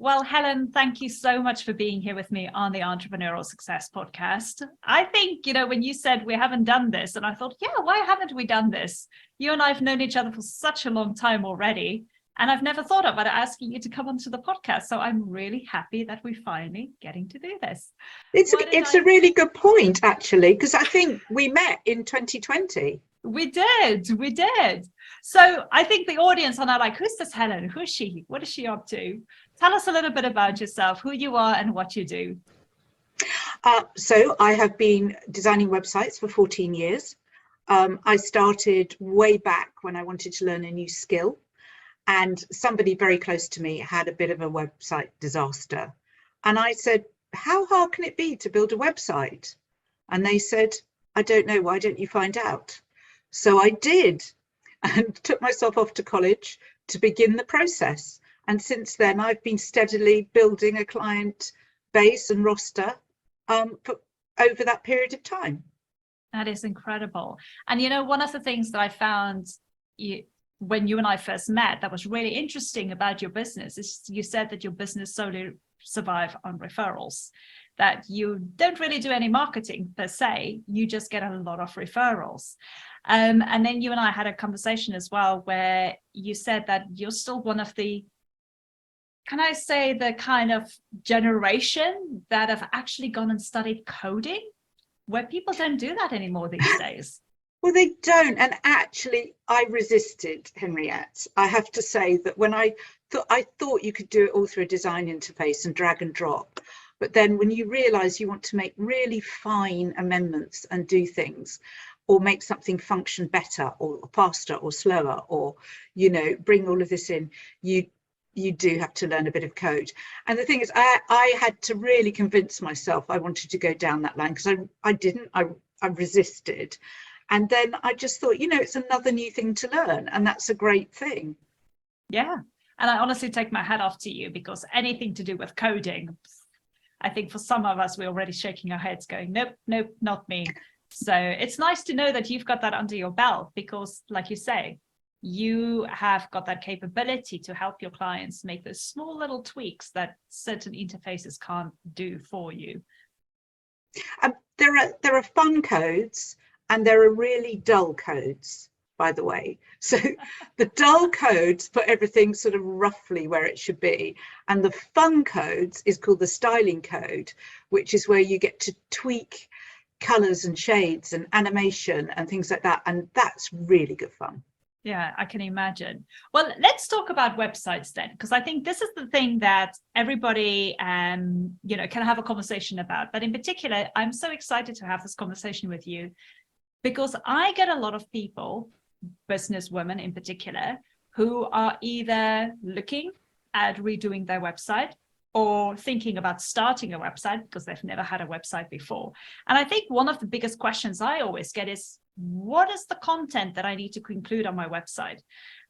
Well, Helen, thank you so much for being here with me on the Entrepreneurial Success Podcast. I think, when you said we haven't done this, and I thought, yeah, why haven't we done this? You and I have known each other for such a long time already, and I've never thought about asking you to come onto the podcast. So I'm really happy that we're finally getting to do this. It's a really good point, actually, because I think we met in 2020. We did. So I think the audience are now like, who's this Helen? Who is she? What is she up to? Tell us a little bit about yourself, who you are and what you do. So I have been designing websites for 14 years. I started way back when I wanted to learn a new skill, and somebody very close to me had a bit of a website disaster. And I said, how hard can it be to build a website? And they said, I don't know, why don't you find out? So I did, and took myself off to college to begin the process. And since then, I've been steadily building a client base and roster over that period of time. That is incredible. And one of the things that I found when you and I first met that was really interesting about your business is you said that your business solely survive on referrals, that you don't really do any marketing per se, you just get a lot of referrals. And then you and I had a conversation as well where you said that you're still one of the, can I say, the kind of generation that have actually gone and studied coding, where people don't do that anymore these days. Well, they don't. And actually, I resisted, Henriette. I have to say that when I thought you could do it all through a design interface and drag and drop. But then when you realize you want to make really fine amendments and do things, or make something function better or faster or slower, or, bring all of this in, you do have to learn a bit of code. And the thing is, I had to really convince myself I wanted to go down that line, because I resisted. And then I just thought, it's another new thing to learn, and that's a great thing. Yeah. And I honestly take my hat off to you, because anything to do with coding, I think for some of us, we're already shaking our heads going, nope, not me. So it's nice to know that you've got that under your belt, because like you say, you have got that capability to help your clients make those small little tweaks that certain interfaces can't do for you. There are fun codes and there are really dull codes, by the way. So the dull codes put everything sort of roughly where it should be. And the fun codes is called the styling code, which is where you get to tweak colors and shades and animation and things like that. And that's really good fun. Yeah, I can imagine. Well, let's talk about websites then, because I think this is the thing that everybody, can have a conversation about. But in particular, I'm so excited to have this conversation with you, because I get a lot of people, business women in particular, who are either looking at redoing their website or thinking about starting a website because they've never had a website before. And I think one of the biggest questions I always get is, what is the content that I need to include on my website?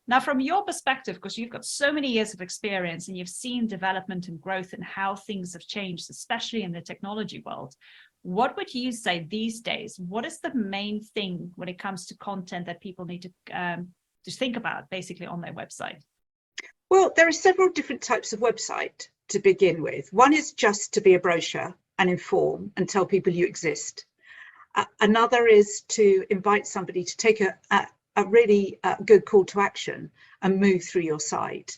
Now, from your perspective, because you've got so many years of experience and you've seen development and growth and how things have changed, especially in the technology world, what would you say these days? What is the main thing when it comes to content that people need to think about basically on their website? Well, there are several different types of website to begin with. One is just to be a brochure and inform and tell people you exist. Another is to invite somebody to take a really good call to action and move through your site.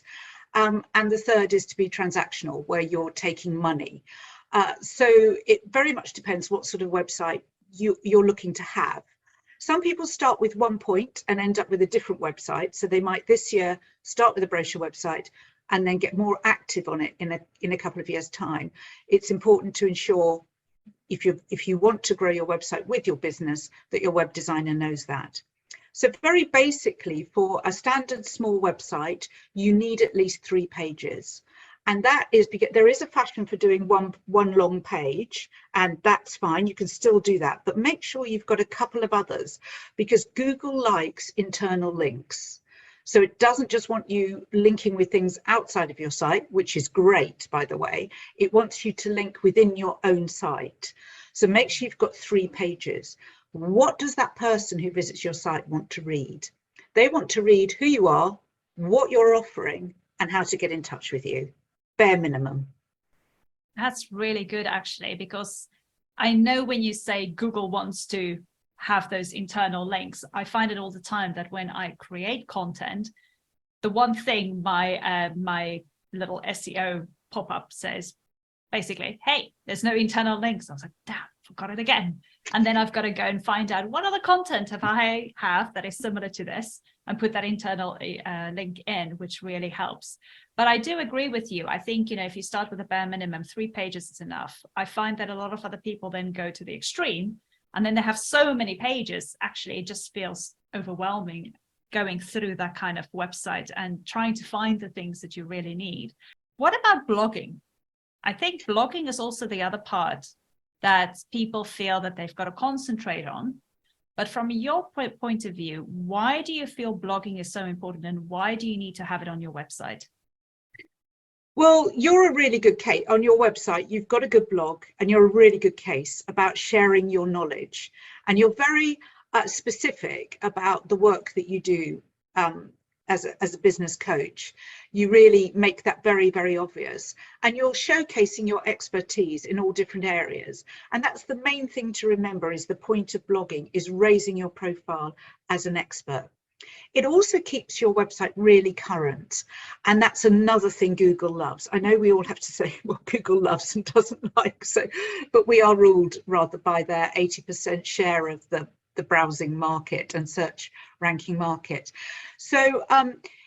And the third is to be transactional, where you're taking money. So it very much depends what sort of website you're looking to have. Some people start with one point and end up with a different website. So they might this year start with a brochure website and then get more active on it in a couple of years' time. It's important to ensure, if you want to grow your website with your business, that your web designer knows that. So very basically, for a standard small website, you need at least 3 pages. And that is because there is a fashion for doing one long page, and that's fine, you can still do that, but make sure you've got a couple of others, because Google likes internal links. So it doesn't just want you linking with things outside of your site, which is great, by the way. It wants you to link within your own site. So make sure you've got 3 pages. What does that person who visits your site want to read? They want to read who you are, what you're offering, and how to get in touch with you. bare minimum. That's really good, actually, because I know when you say Google wants to have those internal links, I find it all the time that when I create content, the one thing my little SEO pop-up says, basically, hey, there's no internal links. I was like, damn, forgot it again. And then I've got to go and find out what other content I have that is similar to this and put that internal link in, which really helps. But I do agree with you. I think, if you start with a bare minimum, 3 pages is enough. I find that a lot of other people then go to the extreme, and then they have so many pages. Actually, it just feels overwhelming going through that kind of website and trying to find the things that you really need. What about blogging? I think blogging is also the other part that people feel that they've got to concentrate on. But from your point of view, why do you feel blogging is so important, and why do you need to have it on your website? Well, you're a really good case. On your website, you've got a good blog, and you're a really good case about sharing your knowledge. And you're very specific about the work that you do as a business coach. You really make that very, very obvious. And you're showcasing your expertise in all different areas. And that's the main thing to remember, is the point of blogging is raising your profile as an expert. It also keeps your website really current. And that's another thing Google loves. I know we all have to say what Google loves and doesn't like, but we are ruled rather by their 80% share of the browsing market and search ranking market. So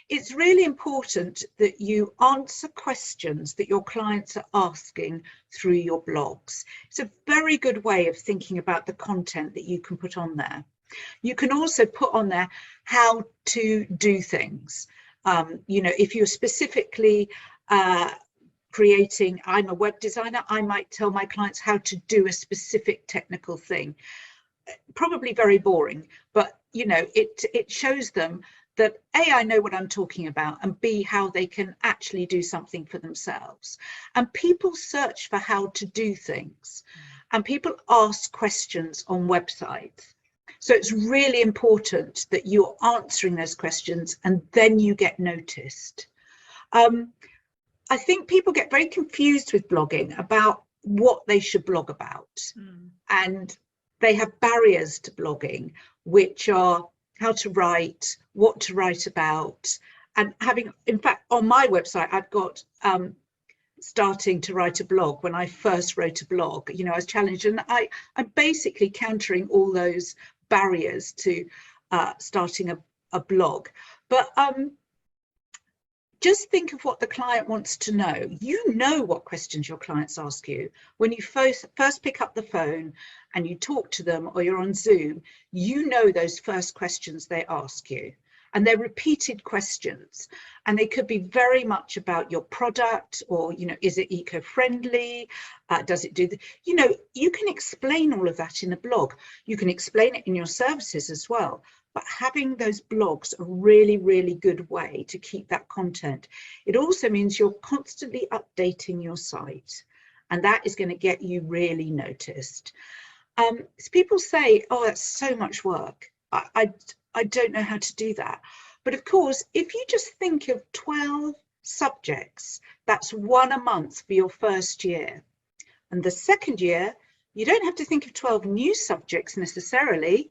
it's really important that you answer questions that your clients are asking through your blogs. It's a very good way of thinking about the content that you can put on there. You can also put on there how to do things. If you're specifically creating, I'm a web designer, I might tell my clients how to do a specific technical thing. Probably very boring, but it shows them that A, I know what I'm talking about, and B, how they can actually do something for themselves. And people search for how to do things, and people ask questions on websites. So it's really important that you're answering those questions and then you get noticed. I think people get very confused with blogging about what they should blog about. And they have barriers to blogging, which are how to write, what to write about, and in fact, on my website, I've got starting to write a blog. When I first wrote a blog, I was challenged, and I'm basically countering all those barriers to starting a blog. But just think of what the client wants to know. You know what questions your clients ask you. When you first pick up the phone and you talk to them, or you're on Zoom, you know those first questions they ask you. And they're repeated questions, and they could be very much about your product, or is it eco-friendly, does it do you can explain all of that in a blog. You can explain it in your services as well, but having those blogs a really, really good way to keep that content. It also means you're constantly updating your site, and that is going to get you really noticed. So people say, oh, that's so much work. I don't know how to do that. But of course, if you just think of 12 subjects, that's 1 a month for your first year. And the second year, you don't have to think of 12 new subjects necessarily.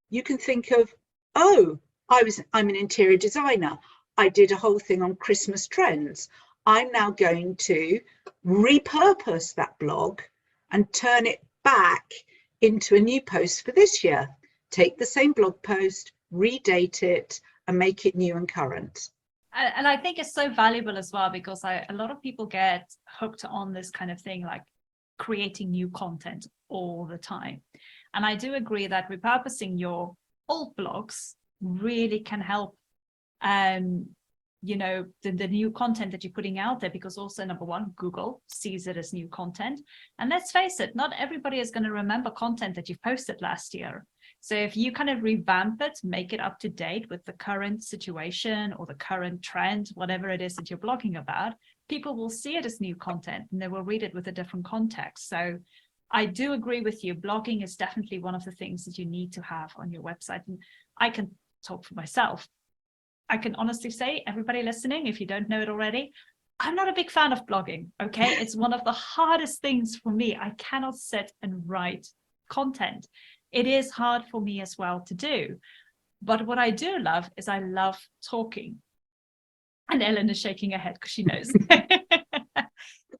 You can think of, oh, I'm an interior designer. I did a whole thing on Christmas trends. I'm now going to repurpose that blog and turn it back into a new post for this year. Take the same blog post, redate it, and make it new and current. And I think it's so valuable as well, because a lot of people get hooked on this kind of thing, like creating new content all the time. And I do agree that repurposing your old blogs really can help the new content that you're putting out there, because also, number one, Google sees it as new content. And let's face it, not everybody is going to remember content that you've posted last year. So if you kind of revamp it, make it up to date with the current situation or the current trend, whatever it is that you're blogging about, people will see it as new content and they will read it with a different context. So I do agree with you. Blogging is definitely one of the things that you need to have on your website. And I can talk for myself. I can honestly say, everybody listening, if you don't know it already, I'm not a big fan of blogging, okay? It's one of the hardest things for me. I cannot sit and write content. It is hard for me as well to do. But what I do love is I love talking. And Ellen is shaking her head because she knows.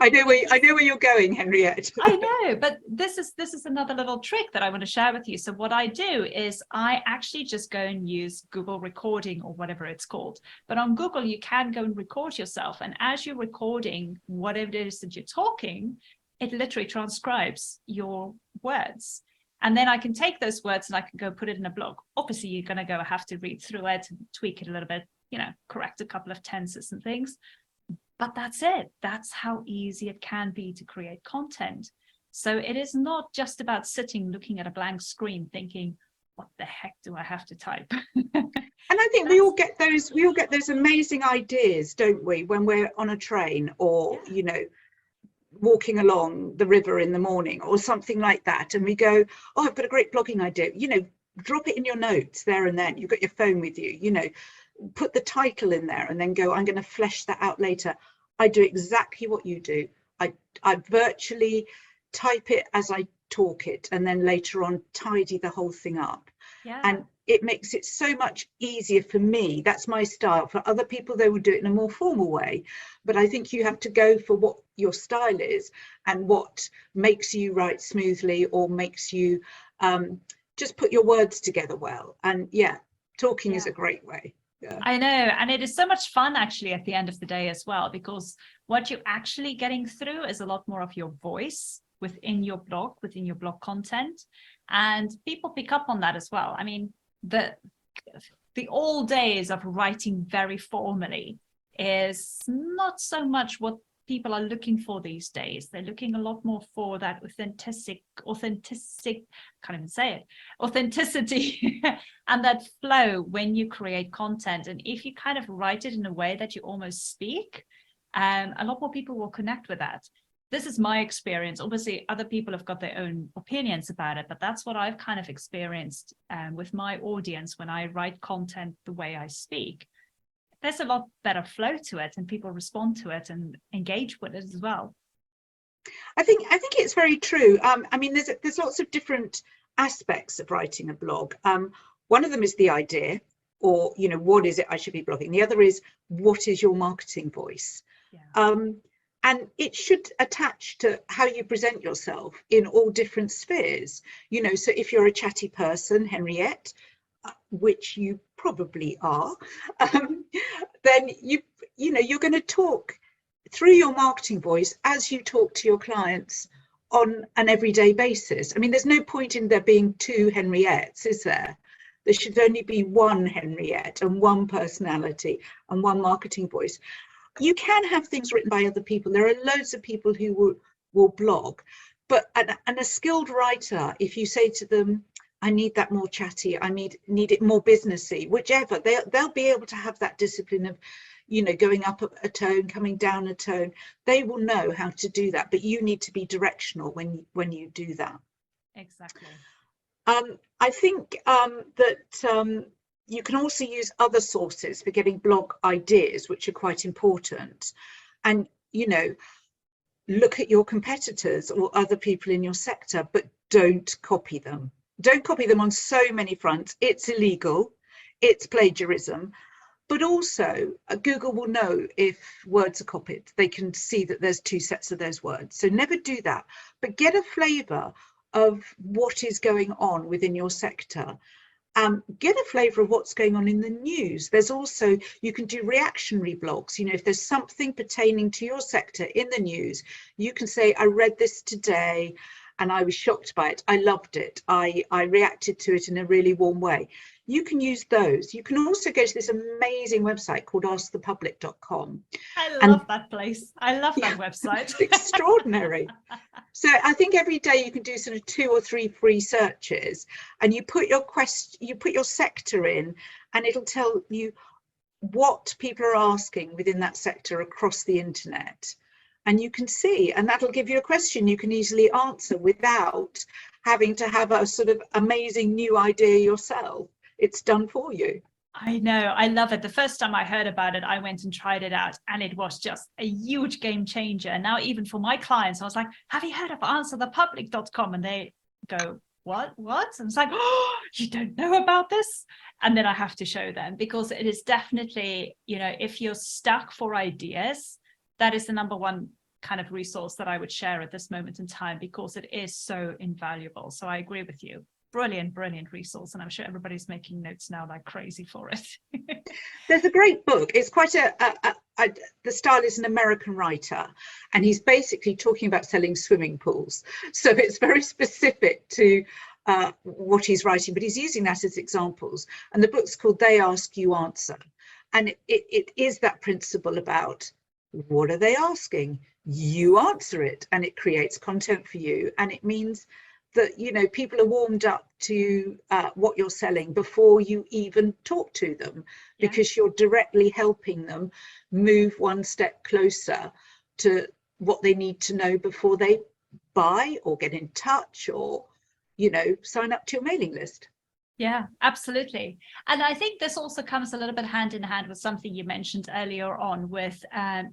I know where you're going, Henriette. I know, but this is another little trick that I want to share with you. So what I do is I actually just go and use Google Recording or whatever it's called. But on Google, you can go and record yourself. And as you're recording whatever it is that you're talking, it literally transcribes your words. And then I can take those words and I can go put it in a blog. Obviously, you're going to have to read through it and tweak it a little bit, correct a couple of tenses and things. But that's it. That's how easy it can be to create content. So it is not just about sitting, looking at a blank screen, thinking, what the heck do I have to type? And I think we all get those amazing ideas, don't we, when we're on a train or, walking along the river in the morning or something like that. And we go, oh, I've got a great blogging idea. Drop it in your notes there and then. You've got your phone with you, put the title in there and then go, I'm going to flesh that out later. I do exactly what you do. I virtually type it as I talk it and then later on tidy the whole thing up. Yeah. And it makes it so much easier for me. That's my style. For other people, they will do it in a more formal way. But I think you have to go for what your style is and what makes you write smoothly or makes you just put your words together well. And talking is a great way. Yeah. I know. And it is so much fun actually at the end of the day as well, because what you're actually getting through is a lot more of your voice within your blog content. And people pick up on that as well. I mean, the old days of writing very formally is not so much what people are looking for these days. They're looking a lot more for that authenticity and that flow when you create content. And if you kind of write it in a way that you almost speak, a lot more people will connect with that. This is my experience. Obviously, other people have got their own opinions about it, but that's what I've kind of experienced with my audience when I write content the way I speak. There's a lot better flow to it and people respond to it and engage with it as well. I think it's very true. I mean, there's lots of different aspects of writing a blog. One of them is the idea, or, what is it I should be blogging? The other is, what is your marketing voice? Yeah. And it should attach to how you present yourself in all different spheres. So if you're a chatty person, Henriette, which you probably are, then you're going to talk through your marketing voice as you talk to your clients on an everyday basis. I mean, there's no point in there being two Henriettes, is there? There should only be one Henriette and one personality and one marketing voice. You can have things written by other people. There are loads of people who will blog, but and a skilled writer, if you say to them, I need that more chatty, I need it more businessy, whichever, they'll be able to have that discipline of, going up a tone, coming down a tone. They will know how to do that, but you need to be directional when you do that. Exactly. I think that you can also use other sources for getting blog ideas, which are quite important. And, look at your competitors or other people in your sector, but don't copy them. Don't copy them on so many fronts. It's illegal, it's plagiarism, but also Google will know if words are copied. They can see that there's two sets of those words. So never do that, but get a flavour of what is going on within your sector. Get a flavour of what's going on in the news. There's also, you can do reactionary blogs. If there's something pertaining to your sector in the news, you can say, I read this today and I was shocked by it. I loved it. I reacted to it in a really warm way. You can use those. You can also go to this amazing website called askthepublic.com. I love that place. I love that website. It's extraordinary. So I think every day you can do sort of 2 or 3 free searches, and you put your sector in, and it'll tell you what people are asking within that sector across the internet. And you can see, and that'll give you a question you can easily answer without having to have a sort of amazing new idea yourself. It's done for you. I know, I love it. The first time I heard about it, I went and tried it out, and it was just a huge game changer. And now even for my clients, I was like, have you heard of answerthepublic.com? And they go, what? And it's like, oh, you don't know about this? And then I have to show them, because it is definitely, you know, if you're stuck for ideas, that is the number one kind of resource that I would share at this moment in time, because it is so invaluable. So I agree with you. Brilliant resource, and I'm sure everybody's making notes now like crazy for it. There's a great book. It's quite the style is an American writer, and he's basically talking about selling swimming pools. So it's very specific to what he's writing, but he's using that as examples. And the book's called They Ask, You Answer. And it is that principle about, what are they asking? You answer it, and it creates content for you. And it means that, you know, people are warmed up to what you're selling before you even talk to them, because you're directly helping them move one step closer to what they need to know before they buy or get in touch or, you know, sign up to your mailing list. Yeah, absolutely. And I think this also comes a little bit hand in hand with something you mentioned earlier on, with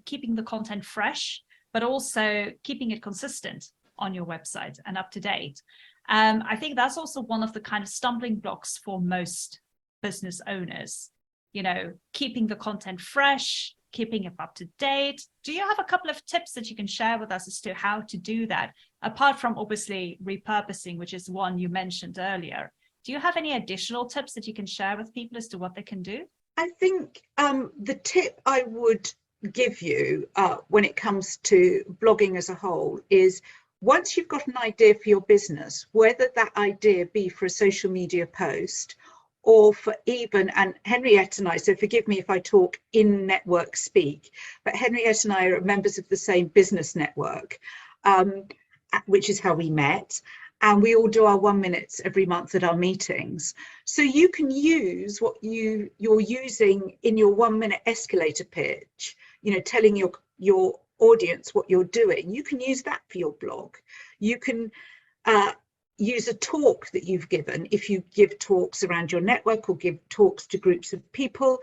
keeping the content fresh, but also keeping it consistent on your website and up to date. I think that's also one of the kind of stumbling blocks for most business owners, you know, keeping the content fresh, keeping it up to date. Do you have a couple of tips that you can share with us as to how to do that, apart from obviously repurposing, which is one you mentioned earlier? Do you have any additional tips that you can share with people as to what they can do? I think the tip I would give you when it comes to blogging as a whole is, once you've got an idea for your business, whether that idea be for a social media post or for even, and Henriette and I, so forgive me if I talk in network speak, but Henriette and I are members of the same business network, which is how we met. And we all do our 1 minute every month at our meetings. So you can use what you're using in your 1 minute escalator pitch, you know, telling your audience what you're doing. You can use that for your blog. You can use a talk that you've given. If you give talks around your network or give talks to groups of people,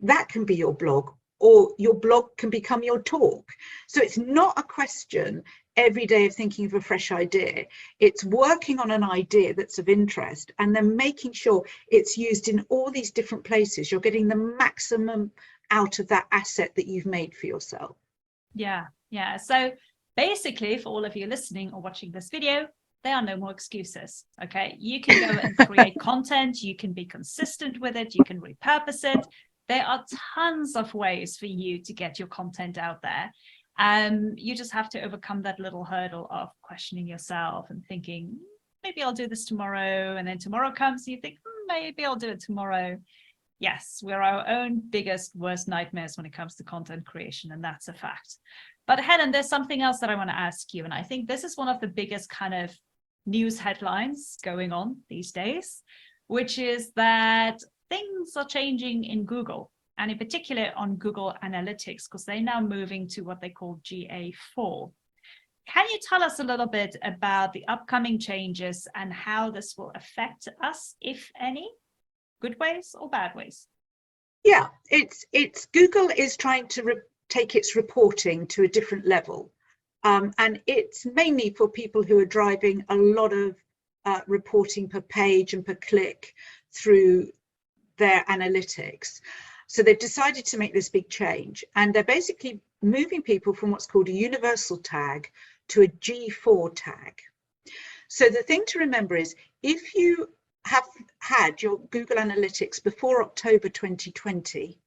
that can be your blog, or your blog can become your talk. So it's not a question every day of thinking of a fresh idea. It's working on an idea that's of interest and then making sure it's used in all these different places. You're getting the maximum out of that asset that you've made for yourself. Yeah. So basically, for all of you listening or watching this video, there are no more excuses. Okay, you can go and create content, you can be consistent with it, you can repurpose it. There are tons of ways for you to get your content out there. You just have to overcome that little hurdle of questioning yourself and thinking, maybe I'll do this tomorrow. And then tomorrow comes and you think, maybe I'll do it tomorrow. Yes, we're our own biggest, worst nightmares when it comes to content creation, and that's a fact. But Helen, there's something else that I want to ask you. And I think this is one of the biggest kind of news headlines going on these days, which is that things are changing in Google, and in particular on Google Analytics, because they're now moving to what they call GA4. Can you tell us a little bit about the upcoming changes and how this will affect us, if any? Good ways or bad ways? Yeah, it's Google is trying to take its reporting to a different level. And it's mainly for people who are driving a lot of reporting per page and per click through their analytics. So they've decided to make this big change, and they're basically moving people from what's called a universal tag to a G4 tag. So the thing to remember is, if you have had your Google Analytics before October 2020,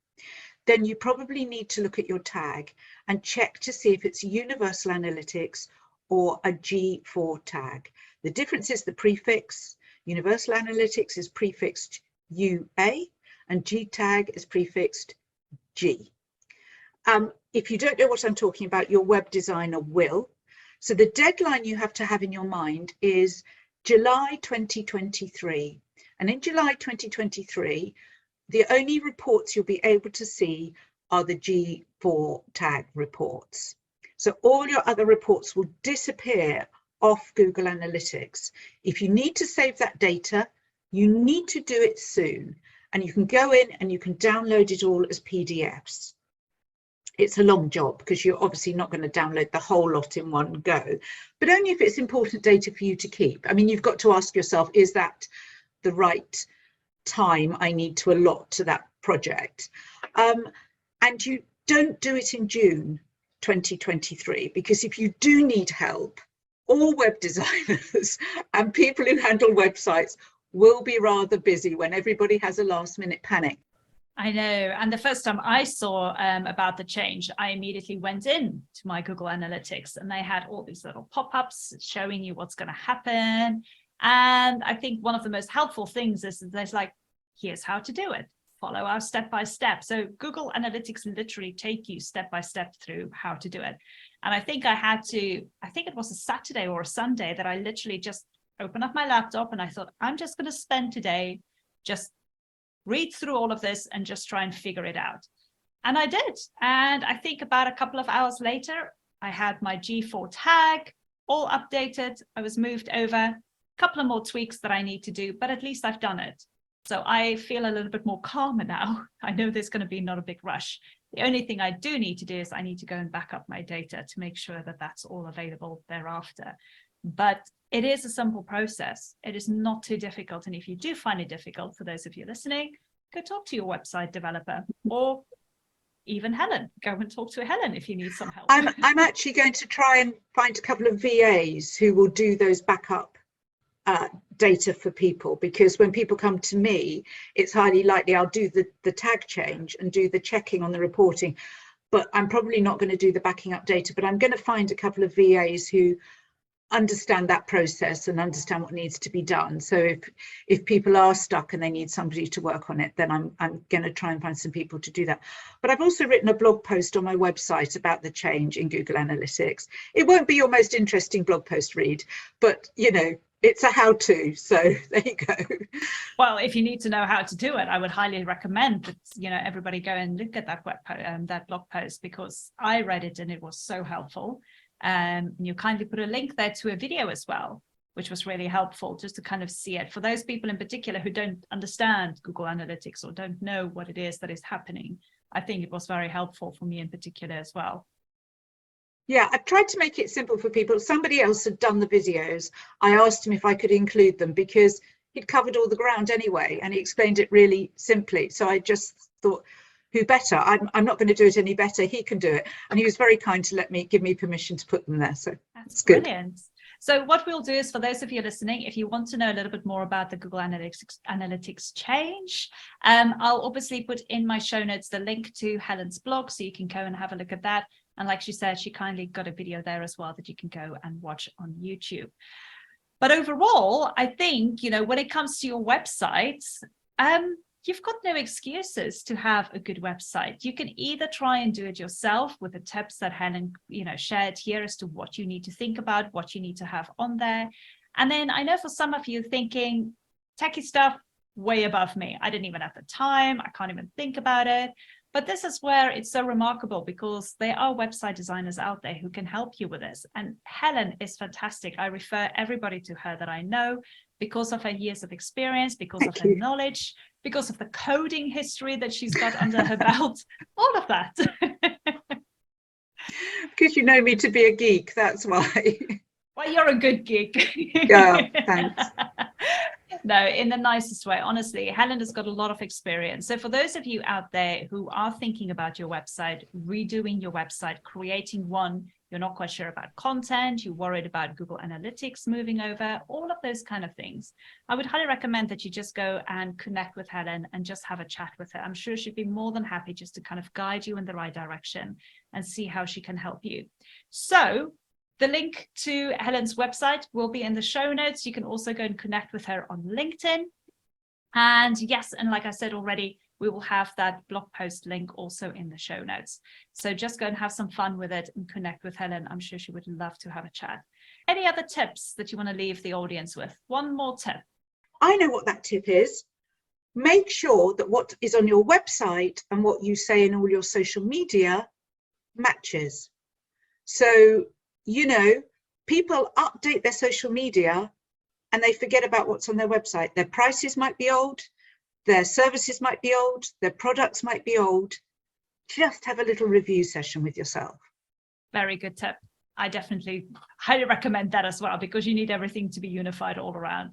then you probably need to look at your tag and check to see if it's universal analytics or a G4 tag. The difference is the prefix. Universal analytics is prefixed UA and G tag is prefixed G. If you don't know what I'm talking about, your web designer will. So the deadline you have to have in your mind is July 2023. And in July 2023, the only reports you'll be able to see are the G4 tag reports. So all your other reports will disappear off Google Analytics. If you need to save that data, you need to do it soon. and you can go in and you can download it all as PDFs. It's a long job because you're obviously not going to download the whole lot in one go, but only if it's important data for you to keep. I mean, you've got to ask yourself, is that the right time I need to allot to that project? And you don't do it in June 2023, because if you do need help, all web designers and people who handle websites will be rather busy when everybody has a last minute panic. I know. And the first time I saw about the change, I immediately went in to my Google Analytics, and they had all these little pop-ups showing you what's going to happen. And I think one of the most helpful things is that there's like, here's how to do it. Follow our step-by-step. So Google Analytics literally take you step-by-step through how to do it. And I think I think it was a Saturday or a Sunday that I literally just opened up my laptop and I thought, I'm just going to spend today just read through all of this and just try and figure it out. And I did. And I think about a couple of hours later, I had my G4 tag all updated. I was moved over, a couple of more tweaks that I need to do, but at least I've done it. So I feel a little bit more calmer now. I know there's going to be not a big rush. The only thing I do need to do is I need to go and back up my data to make sure that that's all available thereafter. But it is a simple process. It is not too difficult. And if you do find it difficult, for those of you listening, go talk to your website developer, or even Helen. Go and talk to Helen if you need some help. I'm actually going to try and find a couple of VAs who will do those backup data for people, because when people come to me, it's highly likely I'll do the tag change and do the checking on the reporting, but I'm probably not going to do the backing up data. But I'm going to find a couple of VAs who understand that process and understand what needs to be done. So if people are stuck and they need somebody to work on it, then I'm going to try and find some people to do that. But I've also written a blog post on my website about the change in Google Analytics. It won't be your most interesting blog post read, but you know, it's a how-to, so there you go. Well, if you need to know how to do it, I would highly recommend that, you know, everybody go and look at that that blog post, because I read it and it was so helpful. You kindly put a link there to a video as well, which was really helpful just to kind of see it. For those people in particular who don't understand Google Analytics or don't know what it is that is happening, I think it was very helpful for me in particular as well. Yeah, I've tried to make it simple for people. Somebody else had done the videos. I asked him if I could include them because he'd covered all the ground anyway, and he explained it really simply. So I just thought, who better? I'm not going to do it any better. He can do it. And he was very kind to give me permission to put them there. So that's brilliant. So what we'll do is, for those of you listening, if you want to know a little bit more about the Google Analytics change, I'll obviously put in my show notes the link to Helen's blog, so you can go and have a look at that. And like she said, she kindly got a video there as well that you can go and watch on YouTube. But overall, I think, you know, when it comes to your website, you've got no excuses to have a good website. You can either try and do it yourself with the tips that Helen, you know, shared here as to what you need to think about, what you need to have on there. And then I know for some of you thinking, techie stuff, way above me. I didn't even have the time. I can't even think about it. But this is where it's so remarkable, because there are website designers out there who can help you with this. And Helen is fantastic. I refer everybody to her that I know because of her years of experience, because of her knowledge, because of the coding history that she's got under her belt, all of that. Because you know me to be a geek, that's why. Well, you're a good geek. Yeah, thanks. No, in the nicest way. Honestly, Helen has got a lot of experience. So for those of you out there who are thinking about your website, redoing your website, creating one, you're not quite sure about content, you're worried about Google Analytics moving over, all of those kind of things, I would highly recommend that you just go and connect with Helen and just have a chat with her. I'm sure she'd be more than happy just to kind of guide you in the right direction and see how she can help you. So the link to Helen's website will be in the show notes. You can also go and connect with her on LinkedIn. And yes, and like I said already, we will have that blog post link also in the show notes. So just go and have some fun with it and connect with Helen. I'm sure she would love to have a chat. Any other tips that you want to leave the audience with? One more tip. I know what that tip is. Make sure that what is on your website and what you say in all your social media matches. So, you know, people update their social media and they forget about what's on their website. Their prices might be old, Their services might be old, their products might be old. Just have a little review session with yourself. Very good tip. I definitely highly recommend that as well, because you need everything to be unified all around.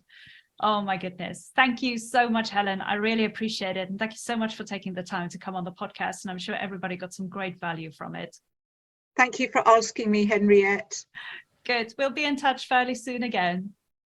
Oh my goodness. Thank you so much, Helen. I really appreciate it. And thank you so much for taking the time to come on the podcast. And I'm sure everybody got some great value from it. Thank you for asking me, Henriette. Good. We'll be in touch fairly soon again.